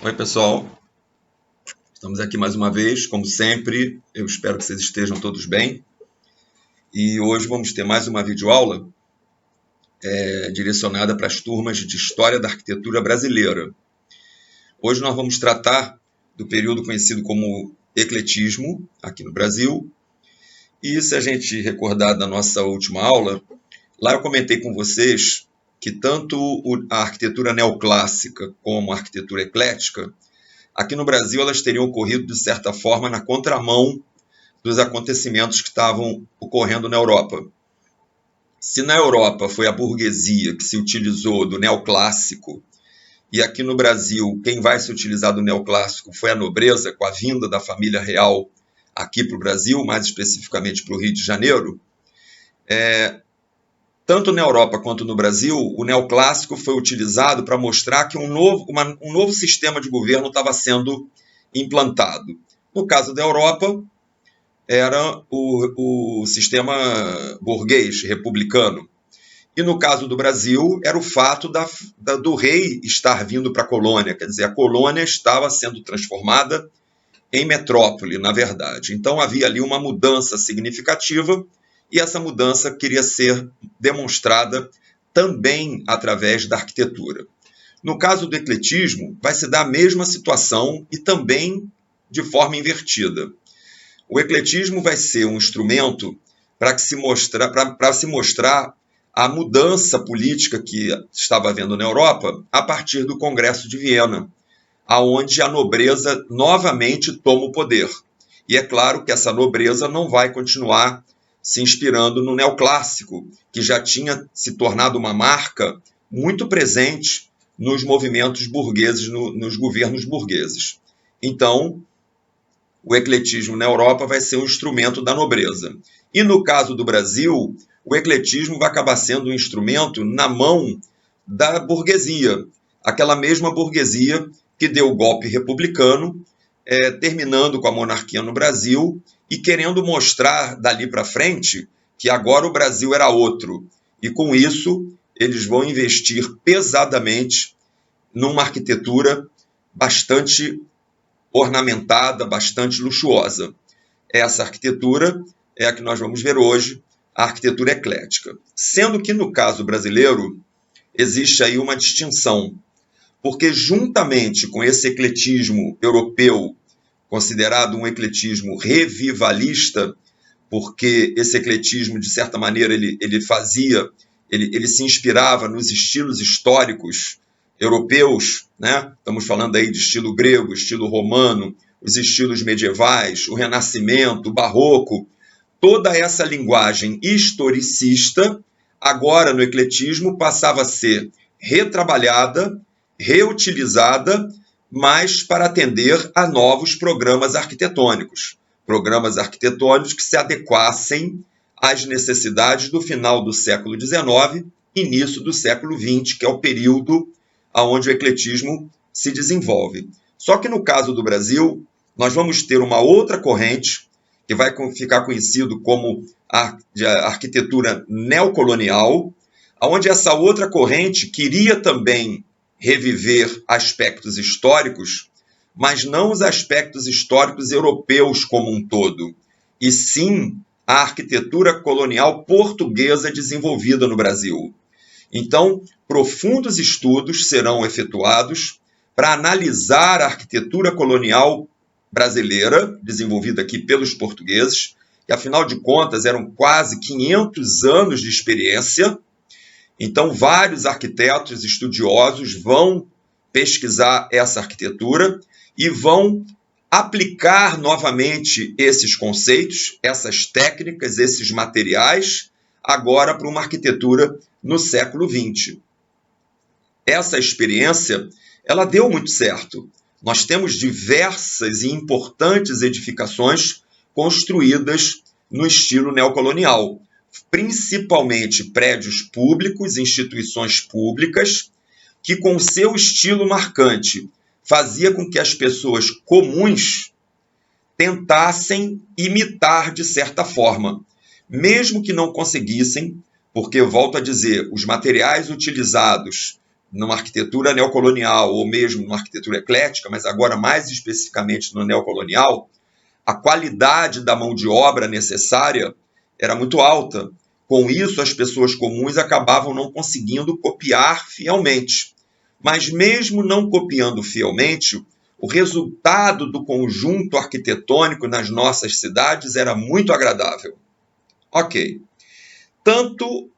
Oi, pessoal. Estamos aqui mais uma vez, como sempre. Eu espero que vocês estejam todos bem. E hoje vamos ter mais uma videoaula direcionada para as turmas de História da Arquitetura Brasileira. Hoje nós vamos tratar do período conhecido como ecletismo, aqui no Brasil. E se a gente recordar da nossa última aula, lá eu comentei com vocês que tanto a arquitetura neoclássica como a arquitetura eclética, aqui no Brasil, elas teriam ocorrido, de certa forma, na contramão dos acontecimentos que estavam ocorrendo na Europa. Se na Europa foi a burguesia que se utilizou do neoclássico, e aqui no Brasil, quem vai se utilizar do neoclássico foi a nobreza, com a vinda da família real aqui para o Brasil, mais especificamente para o Rio de Janeiro, tanto na Europa quanto no Brasil, o neoclássico foi utilizado para mostrar que um novo sistema de governo estava sendo implantado. No caso da Europa, era o sistema burguês, republicano. E no caso do Brasil, era o fato do rei estar vindo para a colônia, quer dizer, a colônia estava sendo transformada em metrópole, na verdade. Então havia ali uma mudança significativa, e essa mudança queria ser demonstrada também através da arquitetura. No caso do ecletismo, vai se dar a mesma situação e também de forma invertida. O ecletismo vai ser um instrumento para se mostrar a mudança política que estava havendo na Europa a partir do Congresso de Viena, aonde a nobreza novamente toma o poder. E é claro que essa nobreza não vai continuar se inspirando no neoclássico, que já tinha se tornado uma marca muito presente nos movimentos burgueses, nos governos burgueses. Então, o ecletismo na Europa vai ser um instrumento da nobreza. E no caso do Brasil, o ecletismo vai acabar sendo um instrumento na mão da burguesia, aquela mesma burguesia que deu o golpe republicano, terminando com a monarquia no Brasil e querendo mostrar dali para frente que agora o Brasil era outro. E com isso, eles vão investir pesadamente numa arquitetura bastante ornamentada, bastante luxuosa. Essa arquitetura é a que nós vamos ver hoje, a arquitetura eclética. Sendo que, no caso brasileiro, existe aí uma distinção, porque juntamente com esse ecletismo europeu, considerado um ecletismo revivalista, porque esse ecletismo, de certa maneira, ele se inspirava nos estilos históricos europeus, né? Estamos falando aí de estilo grego, estilo romano, os estilos medievais, o Renascimento, o Barroco, toda essa linguagem historicista, agora no ecletismo, passava a ser retrabalhada, reutilizada, mas para atender a novos programas arquitetônicos que se adequassem às necessidades do final do século XIX, início do século XX, que é o período onde o ecletismo se desenvolve. Só que no caso do Brasil, nós vamos ter uma outra corrente, que vai ficar conhecido como a arquitetura neocolonial, onde essa outra corrente queria também reviver aspectos históricos, mas não os aspectos históricos europeus como um todo, e sim a arquitetura colonial portuguesa desenvolvida no Brasil. Então, profundos estudos serão efetuados para analisar a arquitetura colonial brasileira, desenvolvida aqui pelos portugueses, que afinal de contas eram quase 500 anos de experiência. Então, vários arquitetos estudiosos vão pesquisar essa arquitetura e vão aplicar novamente esses conceitos, essas técnicas, esses materiais, agora para uma arquitetura no século XX. Essa experiência, ela deu muito certo. Nós temos diversas e importantes edificações construídas no estilo neocolonial, principalmente prédios públicos, instituições públicas, que com seu estilo marcante fazia com que as pessoas comuns tentassem imitar de certa forma, mesmo que não conseguissem, porque, volto a dizer, os materiais utilizados numa arquitetura neocolonial ou mesmo numa arquitetura eclética, mas agora mais especificamente no neocolonial, a qualidade da mão de obra necessária era muito alta. Com isso, as pessoas comuns acabavam não conseguindo copiar fielmente. Mas mesmo não copiando fielmente, o resultado do conjunto arquitetônico nas nossas cidades era muito agradável. Ok. Tanto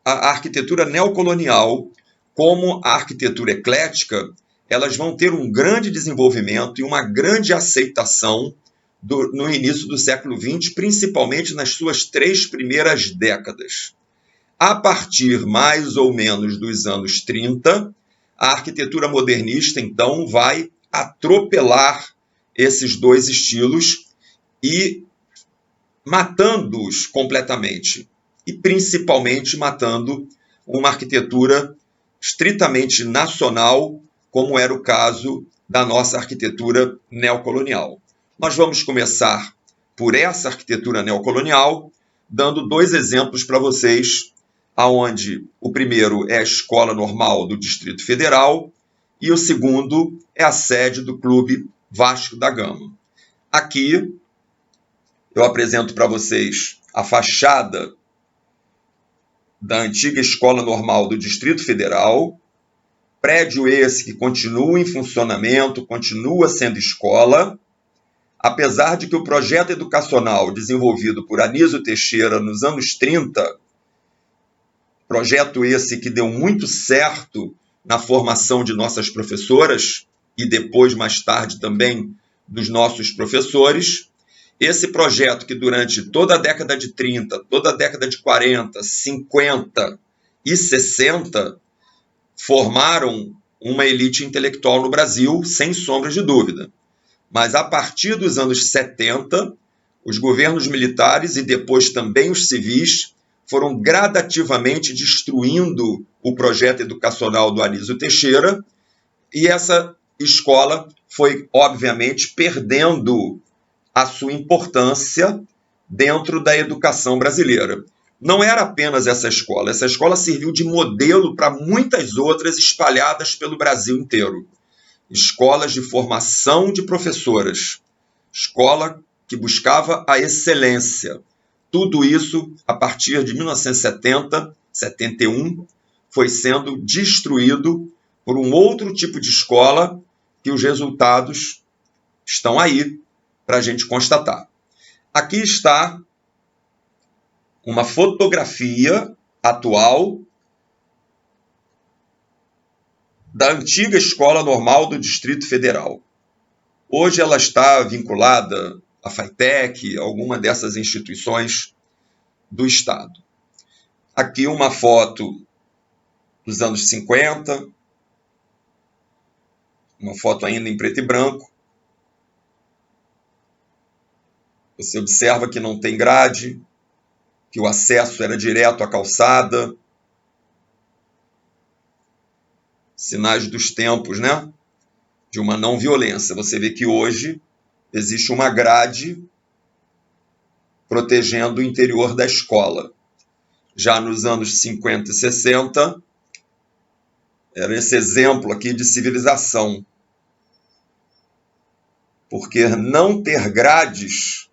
a arquitetura neocolonial como a arquitetura eclética, elas vão ter um grande desenvolvimento e uma grande aceitação no início do século XX, principalmente nas suas 3 primeiras décadas. A partir mais ou menos dos anos 30, a arquitetura modernista, então, vai atropelar esses 2 estilos e matando-os completamente. E principalmente matando uma arquitetura estritamente nacional, como era o caso da nossa arquitetura neocolonial. Nós vamos começar por essa arquitetura neocolonial, dando 2 exemplos para vocês, aonde o primeiro é a Escola Normal do Distrito Federal e o segundo é a sede do Clube Vasco da Gama. Aqui eu apresento para vocês a fachada da antiga Escola Normal do Distrito Federal, prédio esse que continua em funcionamento, continua sendo escola, apesar de que o projeto educacional desenvolvido por Anísio Teixeira nos anos 30, projeto esse que deu muito certo na formação de nossas professoras e depois, mais tarde, também dos nossos professores. Esse projeto que durante toda a década de 30, toda a década de 40, 50 e 60 formaram uma elite intelectual no Brasil, sem sombra de dúvida. Mas a partir dos anos 70, os governos militares e depois também os civis foram gradativamente destruindo o projeto educacional do Anísio Teixeira e essa escola foi, obviamente, perdendo a sua importância dentro da educação brasileira. Não era apenas essa escola serviu de modelo para muitas outras espalhadas pelo Brasil inteiro. Escolas de formação de professoras, escola que buscava a excelência. Tudo isso, a partir de 1970, 71, foi sendo destruído por um outro tipo de escola que os resultados estão aí para a gente constatar. Aqui está uma fotografia atual da antiga Escola Normal do Distrito Federal. Hoje ela está vinculada à FATEC, alguma dessas instituições do Estado. Aqui uma foto dos anos 50, uma foto ainda em preto e branco. Você observa que não tem grade, que o acesso era direto à calçada. Sinais dos tempos, né? De uma não violência. Você vê que hoje existe uma grade protegendo o interior da escola. Já nos anos 50 e 60, era esse exemplo aqui de civilização. Porque não ter grades,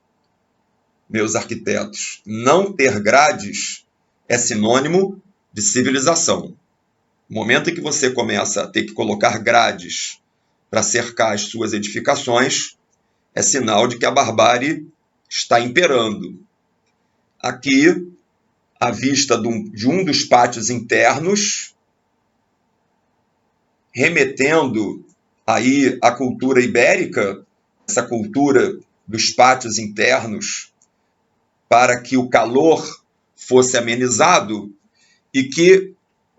meus arquitetos, não ter grades é sinônimo de civilização. No momento em que você começa a ter que colocar grades para cercar as suas edificações, é sinal de que a barbárie está imperando. Aqui, a vista de um dos pátios internos, remetendo aí à cultura ibérica, essa cultura dos pátios internos, para que o calor fosse amenizado e que,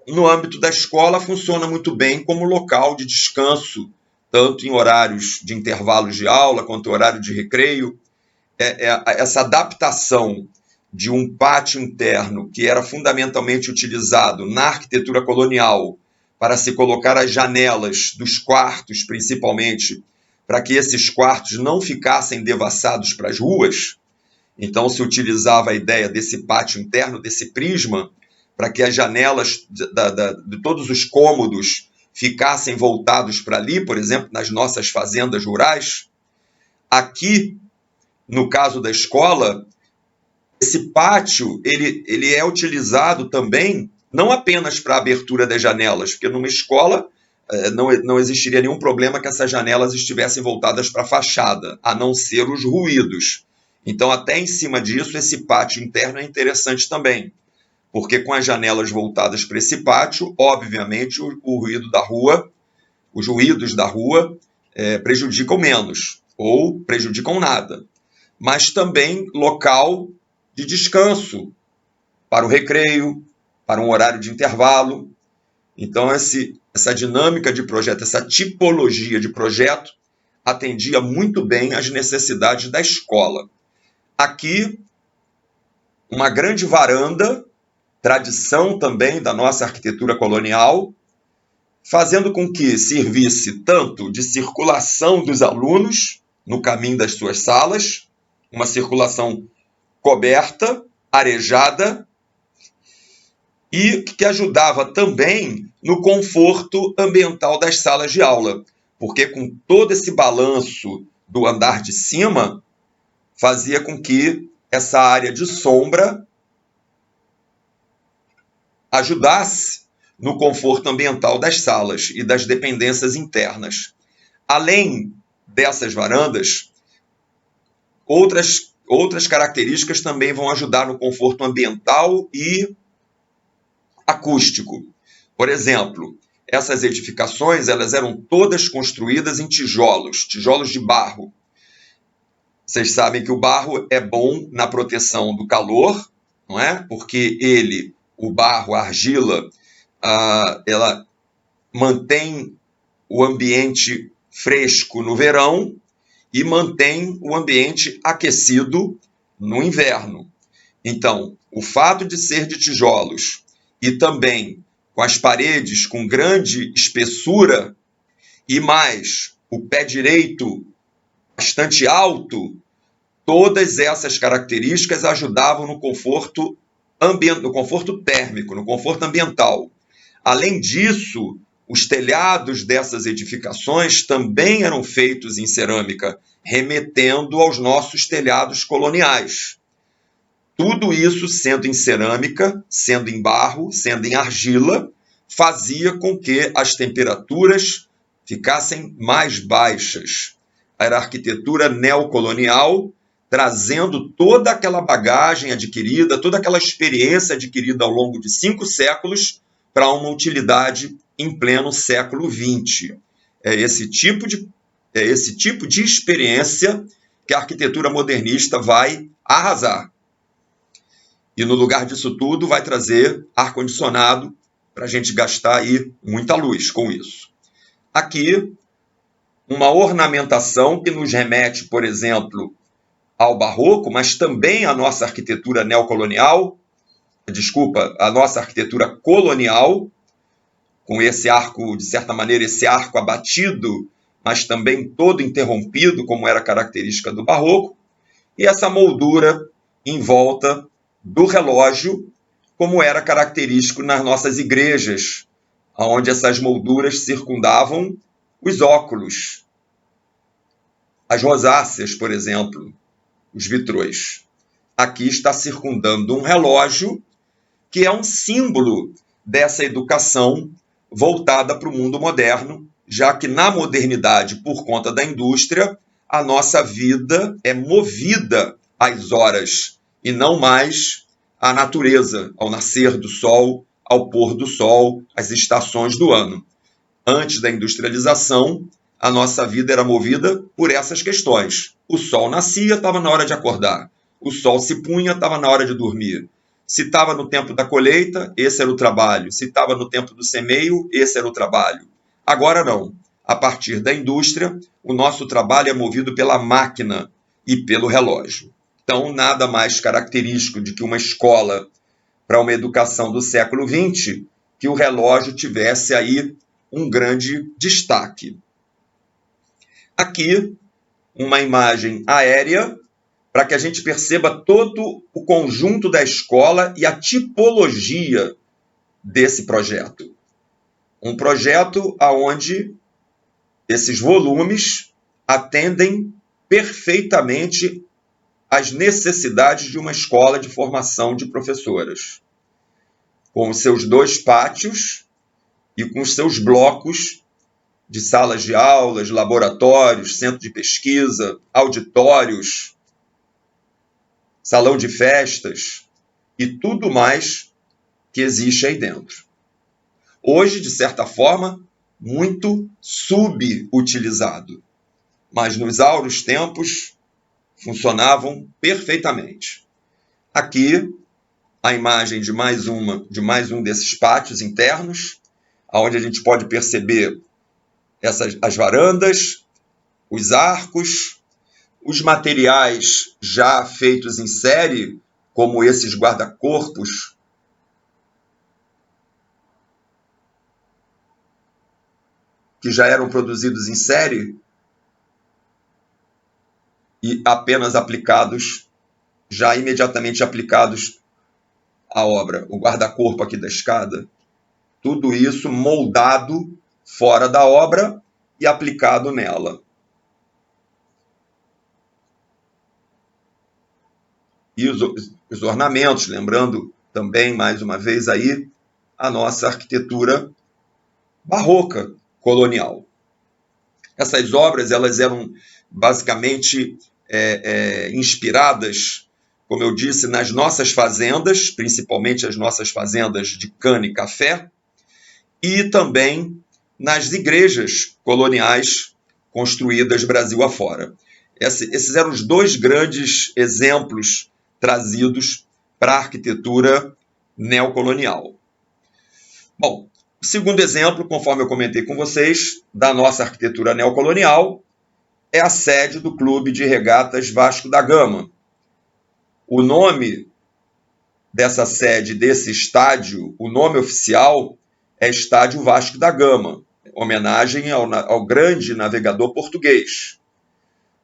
no âmbito da escola, funciona muito bem como local de descanso, tanto em horários de intervalos de aula quanto horário de recreio. Essa adaptação de um pátio interno que era fundamentalmente utilizado na arquitetura colonial para se colocar as janelas dos quartos, principalmente, para que esses quartos não ficassem devassados para as ruas. Então se utilizava a ideia desse pátio interno, desse prisma, para que as janelas de todos os cômodos ficassem voltados para ali, por exemplo, nas nossas fazendas rurais. Aqui, no caso da escola, esse pátio ele é utilizado também não apenas para a abertura das janelas, porque numa escola não existiria nenhum problema que essas janelas estivessem voltadas para a fachada, a não ser os ruídos. Então, até em cima disso, esse pátio interno é interessante também, porque com as janelas voltadas para esse pátio, obviamente, o ruído da rua, os ruídos da rua prejudicam menos, ou prejudicam nada. Mas também local de descanso, para o recreio, para um horário de intervalo. Então, essa dinâmica de projeto, essa tipologia de projeto, atendia muito bem às necessidades da escola. Aqui, uma grande varanda, tradição também da nossa arquitetura colonial, fazendo com que servisse tanto de circulação dos alunos no caminho das suas salas, uma circulação coberta, arejada, e que ajudava também no conforto ambiental das salas de aula, porque com todo esse balanço do andar de cima, fazia com que essa área de sombra ajudasse no conforto ambiental das salas e das dependências internas. Além dessas varandas, outras características também vão ajudar no conforto ambiental e acústico. Por exemplo, essas edificações elas eram todas construídas em tijolos de barro. Vocês sabem que o barro é bom na proteção do calor, não é? Porque o barro, a argila, ela mantém o ambiente fresco no verão e mantém o ambiente aquecido no inverno. Então, o fato de ser de tijolos e também com as paredes com grande espessura e mais o pé direito bastante alto, todas essas características ajudavam no conforto térmico, no conforto ambiental. Além disso, os telhados dessas edificações também eram feitos em cerâmica, remetendo aos nossos telhados coloniais. Tudo isso sendo em cerâmica, sendo em barro, sendo em argila, fazia com que as temperaturas ficassem mais baixas. Era a arquitetura neocolonial, trazendo toda aquela bagagem adquirida, toda aquela experiência adquirida ao longo de 5 séculos para uma utilidade em pleno século XX. É esse tipo de experiência que a arquitetura modernista vai arrasar. E no lugar disso tudo vai trazer ar-condicionado para a gente gastar aí muita luz com isso. Aqui, uma ornamentação que nos remete, por exemplo, ao barroco, mas também à nossa arquitetura neocolonial, a nossa arquitetura colonial, com esse arco, de certa maneira, esse arco abatido, mas também todo interrompido, como era característica do barroco, e essa moldura em volta do relógio, como era característico nas nossas igrejas, onde essas molduras circundavam os óculos, as rosáceas, por exemplo, os vitrôs. Aqui está circundando um relógio que é um símbolo dessa educação voltada para o mundo moderno, já que na modernidade, por conta da indústria, a nossa vida é movida às horas e não mais à natureza, ao nascer do sol, ao pôr do sol, às estações do ano. Antes da industrialização, a nossa vida era movida por essas questões. O sol nascia, estava na hora de acordar. O sol se punha, estava na hora de dormir. Se estava no tempo da colheita, esse era o trabalho. Se estava no tempo do semeio, esse era o trabalho. Agora não. A partir da indústria, o nosso trabalho é movido pela máquina e pelo relógio. Então, nada mais característico de que uma escola para uma educação do século XX, que o relógio tivesse aí um grande destaque. Aqui, uma imagem aérea, para que a gente perceba todo o conjunto da escola e a tipologia desse projeto? Um projeto onde esses volumes atendem perfeitamente às necessidades de uma escola de formação de professoras, com os seus 2 pátios e com os seus blocos de salas de aulas, laboratórios, centro de pesquisa, auditórios, salão de festas e tudo mais que existe aí dentro. Hoje, de certa forma, muito subutilizado, mas nos áureos tempos funcionavam perfeitamente. Aqui, a imagem de mais um desses pátios internos, onde a gente pode perceber as varandas, os arcos, os materiais já feitos em série, como esses guarda-corpos, que já eram produzidos em série e apenas aplicados, já imediatamente aplicados à obra. O guarda-corpo aqui da escada, tudo isso moldado fora da obra e aplicado nela. E os ornamentos, lembrando também, mais uma vez, aí, a nossa arquitetura barroca colonial. Essas obras elas eram basicamente inspiradas, como eu disse, nas nossas fazendas, principalmente as nossas fazendas de cana e café, e também nas igrejas coloniais construídas Brasil afora. Esses eram os 2 grandes exemplos trazidos para a arquitetura neocolonial. Bom, o segundo exemplo, conforme eu comentei com vocês, da nossa arquitetura neocolonial, é a sede do Clube de Regatas Vasco da Gama. O nome dessa sede, desse estádio, o nome oficial é Estádio Vasco da Gama, homenagem ao grande navegador português.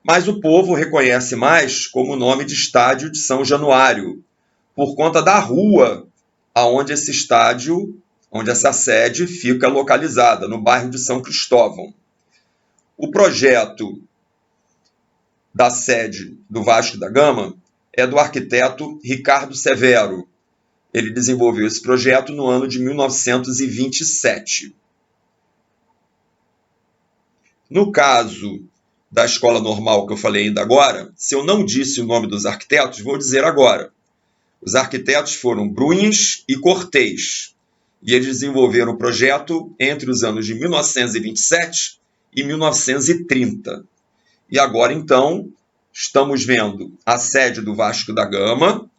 Mas o povo reconhece mais como o nome de Estádio de São Januário, por conta da rua onde esse estádio, onde essa sede fica localizada, no bairro de São Cristóvão. O projeto da sede do Vasco da Gama é do arquiteto Ricardo Severo. Ele desenvolveu esse projeto no ano de 1927. No caso da escola normal que eu falei ainda agora, se eu não disse o nome dos arquitetos, vou dizer agora. Os arquitetos foram Brunhes e Cortês, e eles desenvolveram o projeto entre os anos de 1927 e 1930. E agora, então, estamos vendo a sede do Vasco da Gama,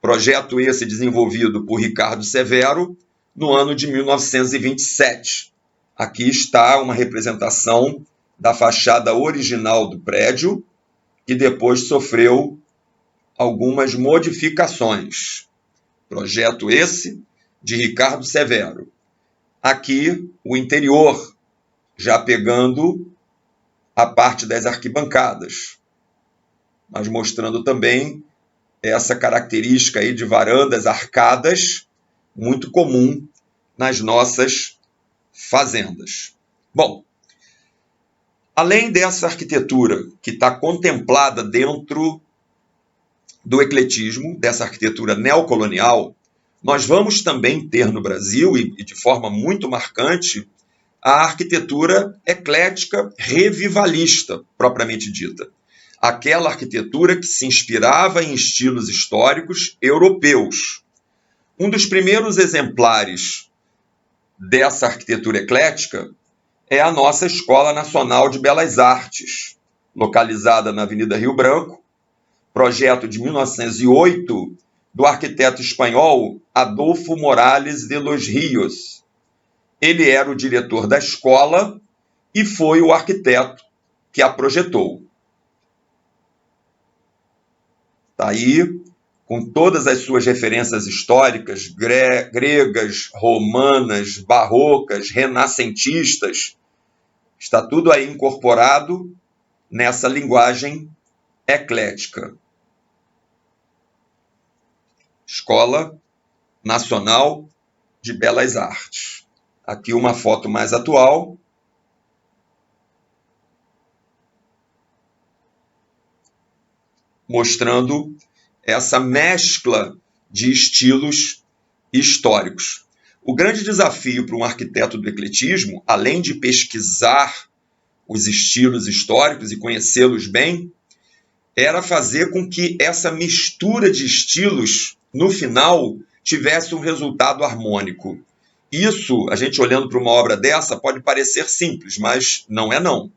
projeto esse desenvolvido por Ricardo Severo, no ano de 1927. Aqui está uma representação da fachada original do prédio, que depois sofreu algumas modificações. Projeto esse de Ricardo Severo. Aqui o interior, já pegando a parte das arquibancadas, mas mostrando também essa característica aí de varandas arcadas, muito comum nas nossas fazendas. Bom, além dessa arquitetura que está contemplada dentro do ecletismo, dessa arquitetura neocolonial, nós vamos também ter no Brasil, e de forma muito marcante, a arquitetura eclética revivalista, propriamente dita. Aquela arquitetura que se inspirava em estilos históricos europeus. Um dos primeiros exemplares dessa arquitetura eclética é a nossa Escola Nacional de Belas Artes, localizada na Avenida Rio Branco, projeto de 1908 do arquiteto espanhol Adolfo Morales de los Ríos. Ele era o diretor da escola e foi o arquiteto que a projetou. Está aí, com todas as suas referências históricas, gregas, romanas, barrocas, renascentistas, está tudo aí incorporado nessa linguagem eclética. Escola Nacional de Belas Artes. Aqui uma foto mais atual. Mostrando essa mescla de estilos históricos. O grande desafio para um arquiteto do ecletismo, além de pesquisar os estilos históricos e conhecê-los bem, era fazer com que essa mistura de estilos, no final, tivesse um resultado harmônico. Isso, a gente olhando para uma obra dessa, pode parecer simples, mas não é não.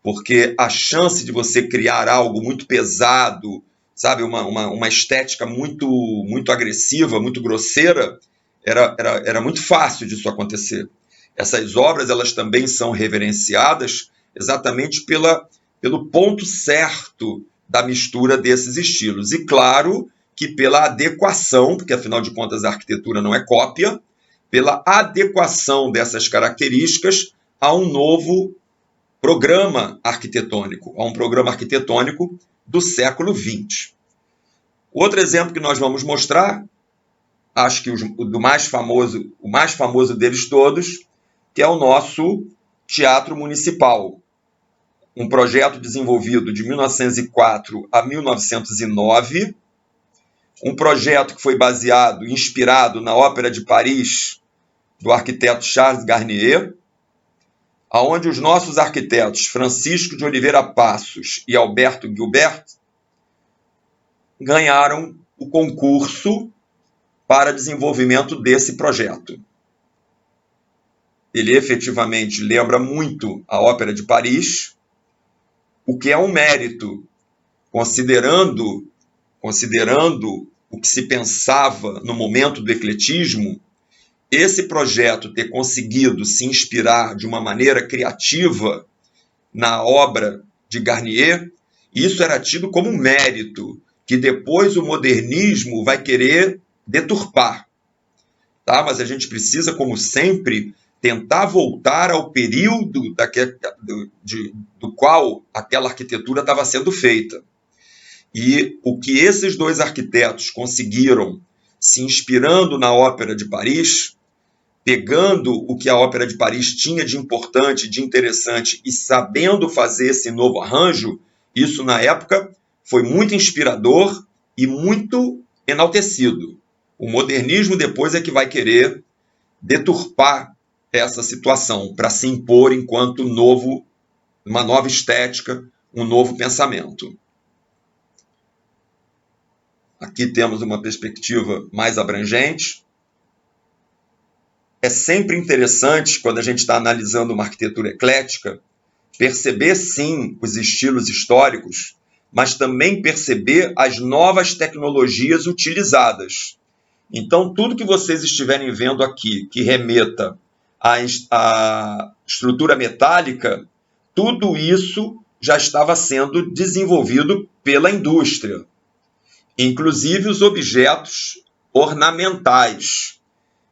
Porque a chance de você criar algo muito pesado, sabe, uma estética muito agressiva, muito grosseira, era muito fácil disso acontecer. Essas obras, elas também são reverenciadas exatamente pelo ponto certo da mistura desses estilos. E claro que pela adequação, porque afinal de contas a arquitetura não é cópia, pela adequação dessas características a um novo programa arquitetônico, a um programa arquitetônico do século XX. Outro exemplo que nós vamos mostrar, acho que o mais famoso deles todos, que é o nosso Teatro Municipal, um projeto desenvolvido de 1904 a 1909, um projeto que foi baseado, inspirado na Ópera de Paris, do arquiteto Charles Garnier, aonde os nossos arquitetos Francisco de Oliveira Passos e Alberto Gilbert ganharam o concurso para desenvolvimento desse projeto. Ele efetivamente lembra muito a Ópera de Paris, o que é um mérito, considerando o que se pensava no momento do ecletismo. Esse projeto ter conseguido se inspirar de uma maneira criativa na obra de Garnier, isso era tido como um mérito que depois o modernismo vai querer deturpar. Tá? Mas a gente precisa, como sempre, tentar voltar ao período do qual aquela arquitetura estava sendo feita. E o que esses dois arquitetos conseguiram, se inspirando na Ópera de Paris, pegando o que a Ópera de Paris tinha de importante, de interessante, e sabendo fazer esse novo arranjo, isso na época foi muito inspirador e muito enaltecido. O modernismo depois é que vai querer deturpar essa situação para se impor enquanto uma nova estética, um novo pensamento. Aqui temos uma perspectiva mais abrangente. É sempre interessante, quando a gente está analisando uma arquitetura eclética, perceber, sim, os estilos históricos, mas também perceber as novas tecnologias utilizadas. Então, tudo que vocês estiverem vendo aqui, que remeta à estrutura metálica, tudo isso já estava sendo desenvolvido pela indústria. Inclusive os objetos ornamentais,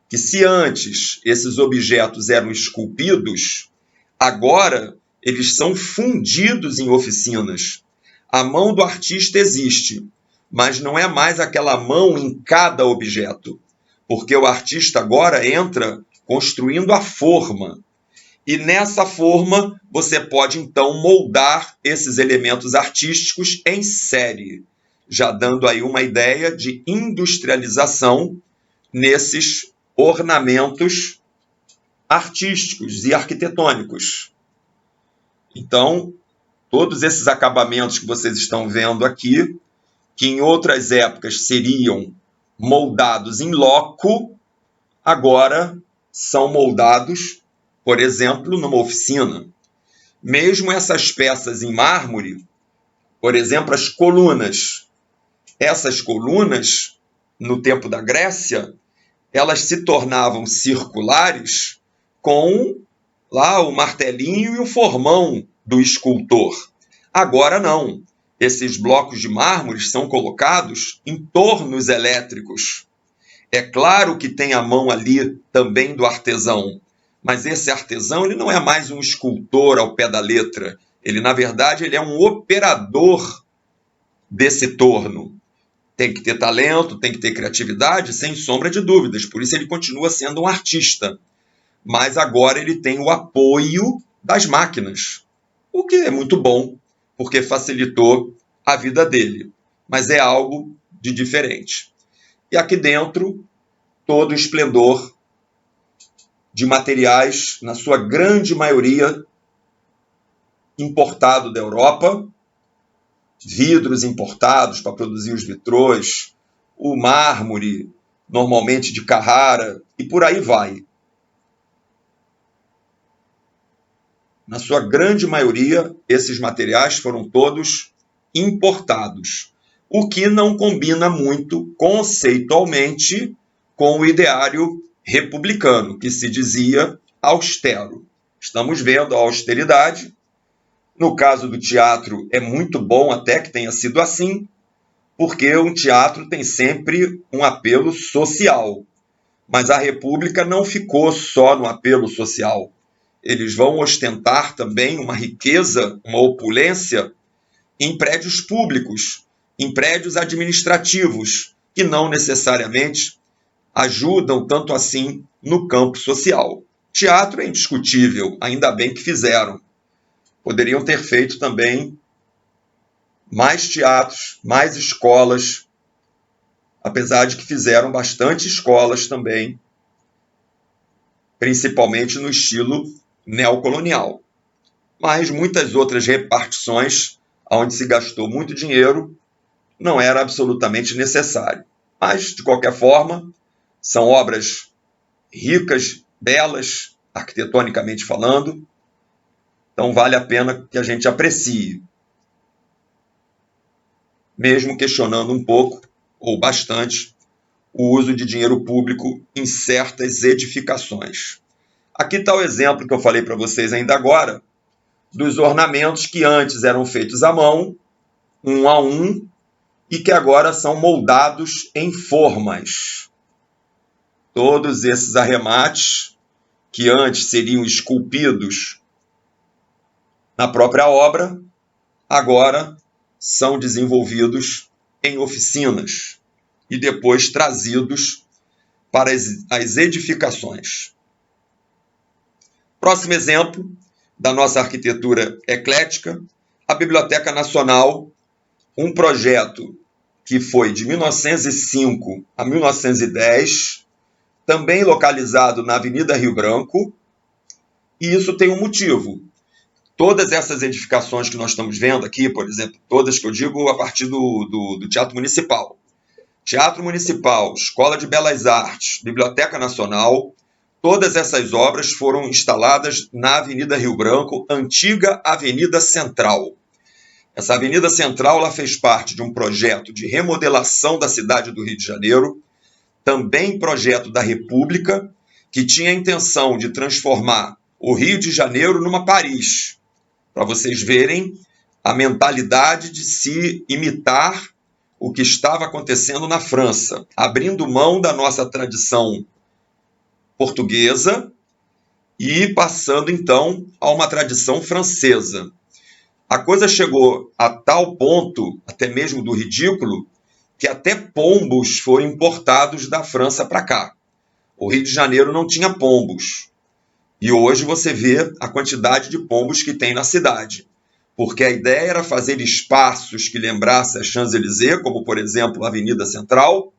que se antes esses objetos eram esculpidos, agora eles são fundidos em oficinas. A mão do artista existe, mas não é mais aquela mão em cada objeto, porque o artista agora entra construindo a forma. E nessa forma você pode então moldar esses elementos artísticos em série, já dando aí uma ideia de industrialização nesses ornamentos artísticos e arquitetônicos. Então, todos esses acabamentos que vocês estão vendo aqui, que em outras épocas seriam moldados em loco, agora são moldados, por exemplo, numa oficina. Mesmo essas peças em mármore, por exemplo, as colunas. Essas colunas, no tempo da Grécia, elas se tornavam circulares com lá o martelinho e o formão do escultor. Agora não. Esses blocos de mármore são colocados em tornos elétricos. É claro que tem a mão ali também do artesão, mas esse artesão ele não é mais um escultor ao pé da letra. Ele, na verdade, ele é um operador desse torno. Tem que ter talento, tem que ter criatividade, sem sombra de dúvidas. Por isso ele continua sendo um artista. Mas agora ele tem o apoio das máquinas, o que é muito bom, porque facilitou a vida dele. Mas é algo de diferente. E aqui dentro, todo o esplendor de materiais, na sua grande maioria, importado da Europa, vidros importados para produzir os vitrôs, o mármore, normalmente de Carrara, e por aí vai. Na sua grande maioria, esses materiais foram todos importados, o que não combina muito conceitualmente com o ideário republicano, que se dizia austero. Estamos vendo a austeridade. No caso do teatro, é muito bom até que tenha sido assim, porque um teatro tem sempre um apelo social. Mas a República não ficou só no apelo social. Eles vão ostentar também uma riqueza, uma opulência em prédios públicos, em prédios administrativos, que não necessariamente ajudam tanto assim no campo social. Teatro é indiscutível, ainda bem que fizeram. Poderiam ter feito também mais teatros, mais escolas, apesar de que fizeram bastante escolas também, principalmente no estilo neocolonial. Mas muitas outras repartições, onde se gastou muito dinheiro, não era absolutamente necessário. Mas, de qualquer forma, são obras ricas, belas, arquitetonicamente falando, então vale a pena que a gente aprecie, mesmo questionando um pouco, ou bastante, o uso de dinheiro público em certas edificações. Aqui está o exemplo que eu falei para vocês ainda agora, dos ornamentos que antes eram feitos à mão, um a um, e que agora são moldados em formas. Todos esses arremates, que antes seriam esculpidos na própria obra, agora são desenvolvidos em oficinas e depois trazidos para as edificações. Próximo exemplo da nossa arquitetura eclética, a Biblioteca Nacional, um projeto que foi de 1905 a 1910, também localizado na Avenida Rio Branco, e isso tem um motivo. Todas essas edificações que nós estamos vendo aqui, por exemplo, todas que eu digo a partir do Teatro Municipal. Teatro Municipal, Escola de Belas Artes, Biblioteca Nacional, todas essas obras foram instaladas na Avenida Rio Branco, antiga Avenida Central. Essa Avenida Central ela fez parte de um projeto de remodelação da cidade do Rio de Janeiro, também projeto da República, que tinha a intenção de transformar o Rio de Janeiro numa Paris, para vocês verem a mentalidade de se imitar o que estava acontecendo na França, abrindo mão da nossa tradição portuguesa e passando, então, a uma tradição francesa. A coisa chegou a tal ponto, até mesmo do ridículo, que até pombos foram importados da França para cá. O Rio de Janeiro não tinha pombos. E hoje você vê a quantidade de pombos que tem na cidade. Porque a ideia era fazer espaços que lembrassem a Champs-Élysées, como, por exemplo, a Avenida Central,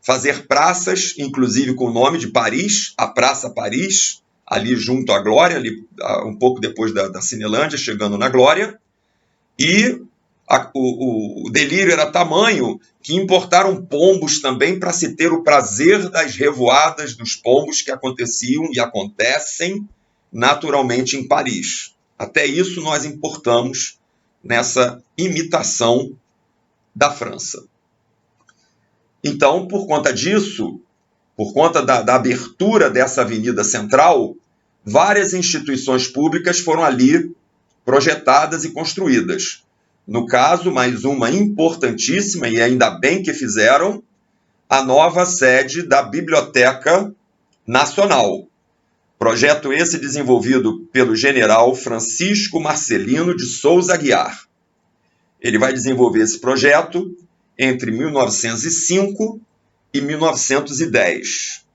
fazer praças, inclusive com o nome de Paris, a Praça Paris, ali junto à Glória, ali, um pouco depois da Cinelândia, chegando na Glória, e o delírio era tamanho que importaram pombos também para se ter o prazer das revoadas dos pombos que aconteciam e acontecem naturalmente em Paris. Até isso nós importamos nessa imitação da França. Então, por conta disso, por conta da abertura dessa Avenida Central, várias instituições públicas foram ali projetadas e construídas. No caso, mais uma importantíssima, e ainda bem que fizeram, a nova sede da Biblioteca Nacional. Projeto esse desenvolvido pelo general Francisco Marcelino de Souza Aguiar. Ele vai desenvolver esse projeto entre 1905 e 1910.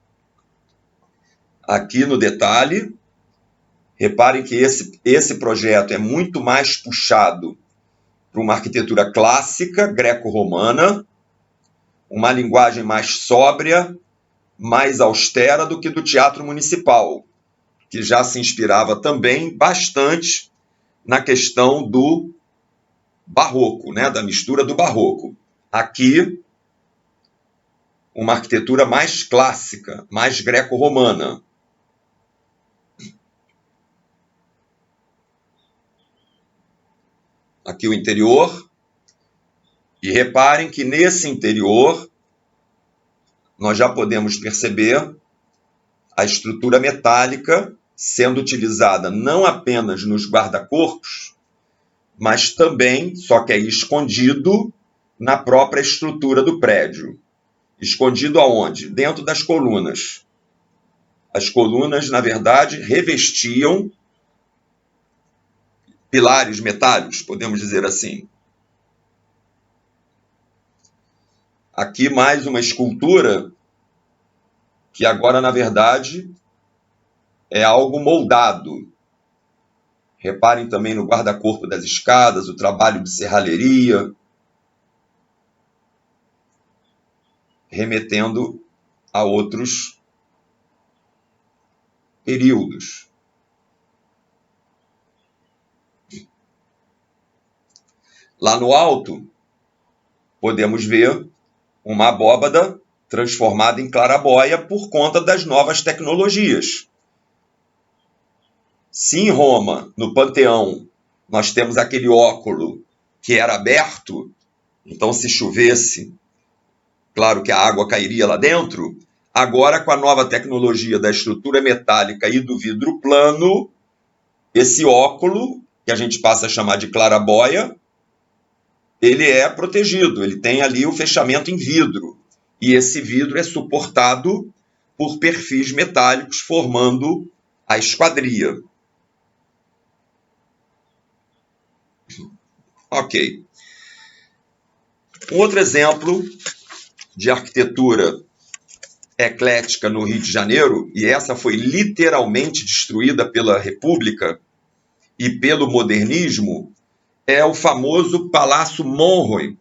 Aqui no detalhe, reparem que esse projeto é muito mais puxado para uma arquitetura clássica, greco-romana, uma linguagem mais sóbria, mais austera do que do teatro municipal, que já se inspirava também bastante na questão do barroco, né, da mistura do barroco. Aqui, uma arquitetura mais clássica, mais greco-romana. Aqui o interior. E reparem que nesse interior nós já podemos perceber a estrutura metálica sendo utilizada não apenas nos guarda-corpos, mas também, só que aí escondido, na própria estrutura do prédio. Escondido aonde? Dentro das colunas. As colunas, na verdade, revestiam pilares metálicos, podemos dizer assim. Aqui mais uma escultura que agora, na verdade, é algo moldado. Reparem também no guarda-corpo das escadas, o trabalho de serralheria, remetendo a outros períodos. Lá no alto, podemos ver uma abóbada transformada em clarabóia por conta das novas tecnologias. Se em Roma, no Panteão, nós temos aquele óculo que era aberto, então se chovesse, claro que a água cairia lá dentro, agora com a nova tecnologia da estrutura metálica e do vidro plano, esse óculo, que a gente passa a chamar de clarabóia, ele é protegido, ele tem ali o fechamento em vidro. E esse vidro é suportado por perfis metálicos formando a esquadria. Ok. Um outro exemplo de arquitetura eclética no Rio de Janeiro, e essa foi literalmente destruída pela República e pelo modernismo, é o famoso Palácio Monroe,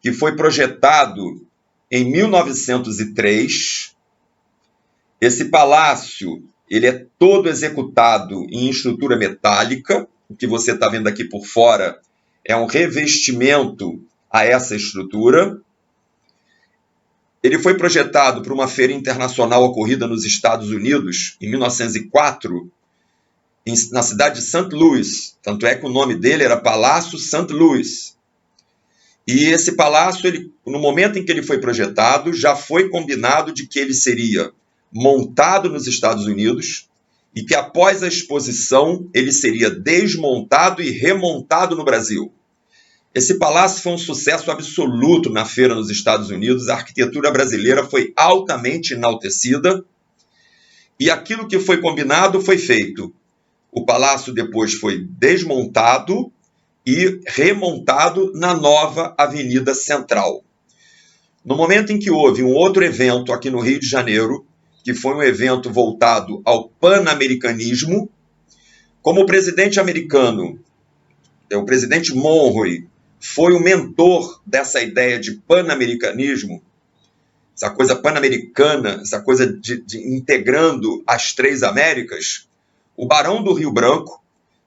que foi projetado em 1903. Esse palácio ele é todo executado em estrutura metálica. O que você está vendo aqui por fora é um revestimento a essa estrutura. Ele foi projetado para uma feira internacional ocorrida nos Estados Unidos em 1904, na cidade de St. Louis. Tanto é que o nome dele era Palácio St. Louis. E esse palácio, no momento em que ele foi projetado, já foi combinado de que ele seria montado nos Estados Unidos e que após a exposição ele seria desmontado e remontado no Brasil. Esse palácio foi um sucesso absoluto na feira nos Estados Unidos, a arquitetura brasileira foi altamente enaltecida e aquilo que foi combinado foi feito. O palácio depois foi desmontado e remontado na nova Avenida Central. No momento em que houve um outro evento aqui no Rio de Janeiro, que foi um evento voltado ao pan-americanismo, como o presidente americano, o presidente Monroe, foi o mentor dessa ideia de pan-americanismo, essa coisa pan-americana, essa coisa de integrando as três Américas, o Barão do Rio Branco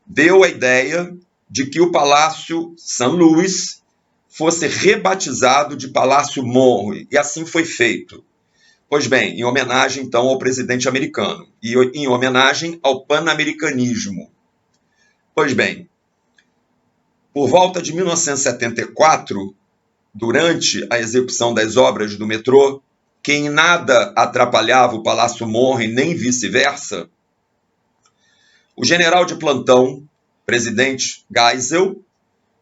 deu a ideia de que o Palácio St. Louis fosse rebatizado de Palácio Monroe, e assim foi feito. Pois bem, em homenagem, então, ao presidente americano, e em homenagem ao pan-americanismo. Pois bem, por volta de 1974, durante a execução das obras do metrô, que em nada atrapalhava o Palácio Monroe, nem vice-versa, o general de plantão, presidente Geisel,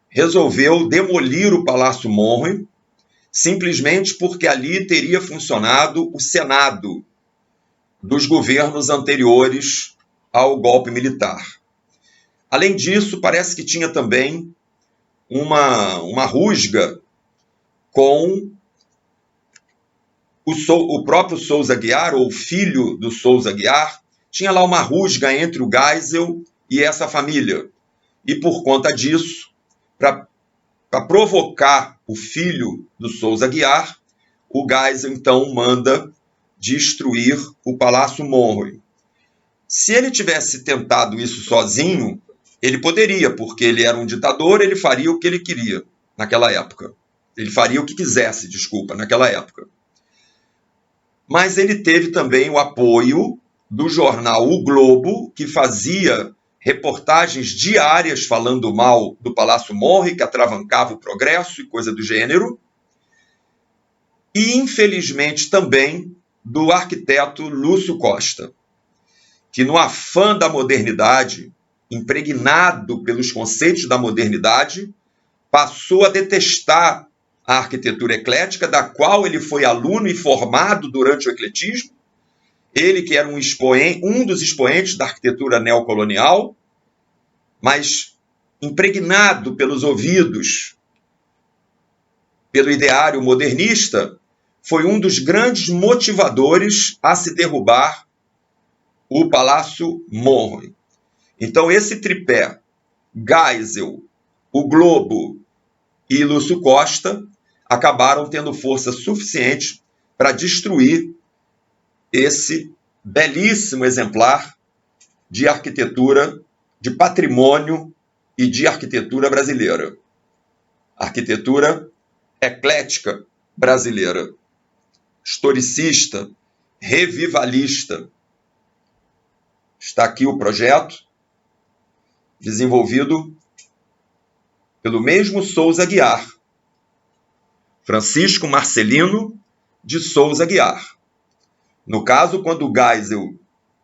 resolveu demolir o Palácio Monroe, simplesmente porque ali teria funcionado o Senado dos governos anteriores ao golpe militar. Além disso, parece que tinha também uma rusga com o próprio Souza Aguiar, ou o filho do Souza Aguiar. Tinha lá uma rusga entre o Geisel e essa família. E por conta disso, para provocar o filho do Souza Aguiar, o Geisel então manda destruir o Palácio Monroe. Se ele tivesse tentado isso sozinho, ele poderia, porque ele era um ditador, ele faria o que ele queria naquela época. Ele faria o que quisesse, naquela época. Mas ele teve também o apoio do jornal O Globo, que fazia reportagens diárias falando mal do Palácio Monroe, que atravancava o progresso e coisa do gênero. E, infelizmente, também do arquiteto Lúcio Costa, que no afã da modernidade, impregnado pelos conceitos da modernidade, passou a detestar a arquitetura eclética, da qual ele foi aluno e formado durante o ecletismo. Ele que era um dos expoentes da arquitetura neocolonial, mas impregnado pelos ouvidos, pelo ideário modernista, foi um dos grandes motivadores a se derrubar o Palácio Monroe. Então, esse tripé, Geisel, o Globo e Lúcio Costa, acabaram tendo força suficiente para destruir esse belíssimo exemplar de arquitetura, de patrimônio e de arquitetura brasileira. Arquitetura eclética brasileira, historicista, revivalista. Está aqui o projeto, desenvolvido pelo mesmo Souza Aguiar, Francisco Marcelino de Souza Aguiar. No caso, quando o Geisel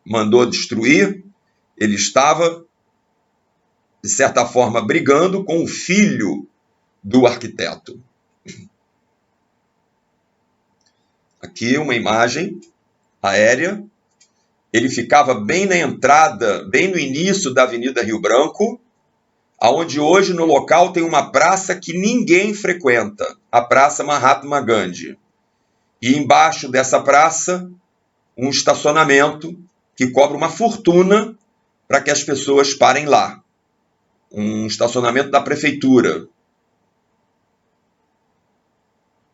mandou destruir, ele estava, de certa forma, brigando com o filho do arquiteto. Aqui uma imagem aérea. Ele ficava bem na entrada, bem no início da Avenida Rio Branco, onde hoje no local tem uma praça que ninguém frequenta, a Praça Mahatma Gandhi. E embaixo dessa praça, um estacionamento que cobra uma fortuna para que as pessoas parem lá. Um estacionamento da prefeitura,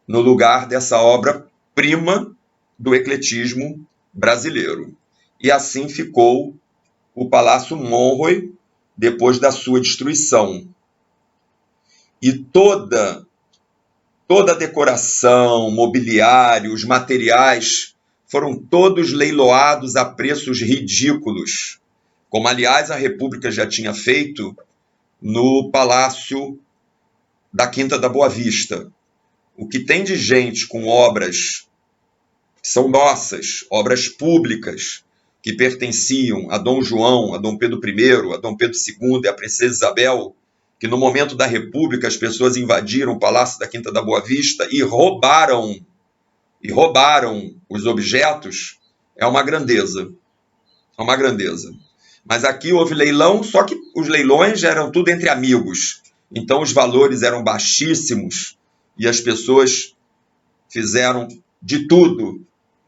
no lugar dessa obra-prima do ecletismo brasileiro. E assim ficou o Palácio Monroe depois da sua destruição. E toda a decoração, mobiliário, os materiais foram todos leiloados a preços ridículos, como, aliás, a República já tinha feito no Palácio da Quinta da Boa Vista. O que tem de gente com obras que são nossas, obras públicas, que pertenciam a Dom João, a Dom Pedro I, a Dom Pedro II e a Princesa Isabel, que no momento da República as pessoas invadiram o Palácio da Quinta da Boa Vista e roubaram os objetos, é uma grandeza. É uma grandeza. Mas aqui houve leilão, só que os leilões eram tudo entre amigos. Então os valores eram baixíssimos e as pessoas fizeram de tudo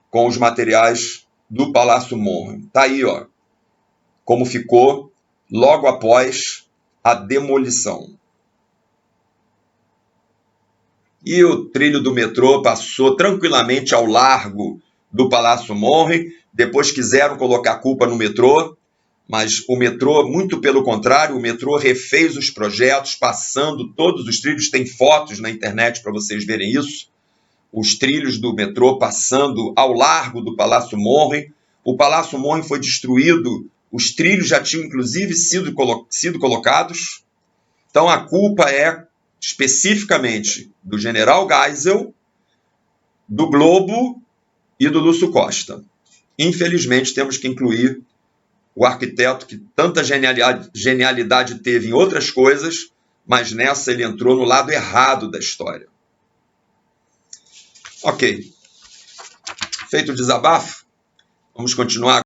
com os materiais do Palácio Monroe. Está aí, ó, como ficou logo após a demolição. E o trilho do metrô passou tranquilamente ao largo do Palácio Monroe. Depois quiseram colocar a culpa no metrô, mas o metrô, muito pelo contrário, o metrô refez os projetos, passando todos os trilhos. Tem fotos na internet para vocês verem isso. Os trilhos do metrô passando ao largo do Palácio Monroe. O Palácio Monroe foi destruído, os trilhos já tinham inclusive sido colocados. Então a culpa é especificamente do general Geisel, do Globo e do Lúcio Costa. Infelizmente temos que incluir o arquiteto que tanta genialidade teve em outras coisas, mas nessa ele entrou no lado errado da história. Ok. Feito o desabafo, vamos continuar.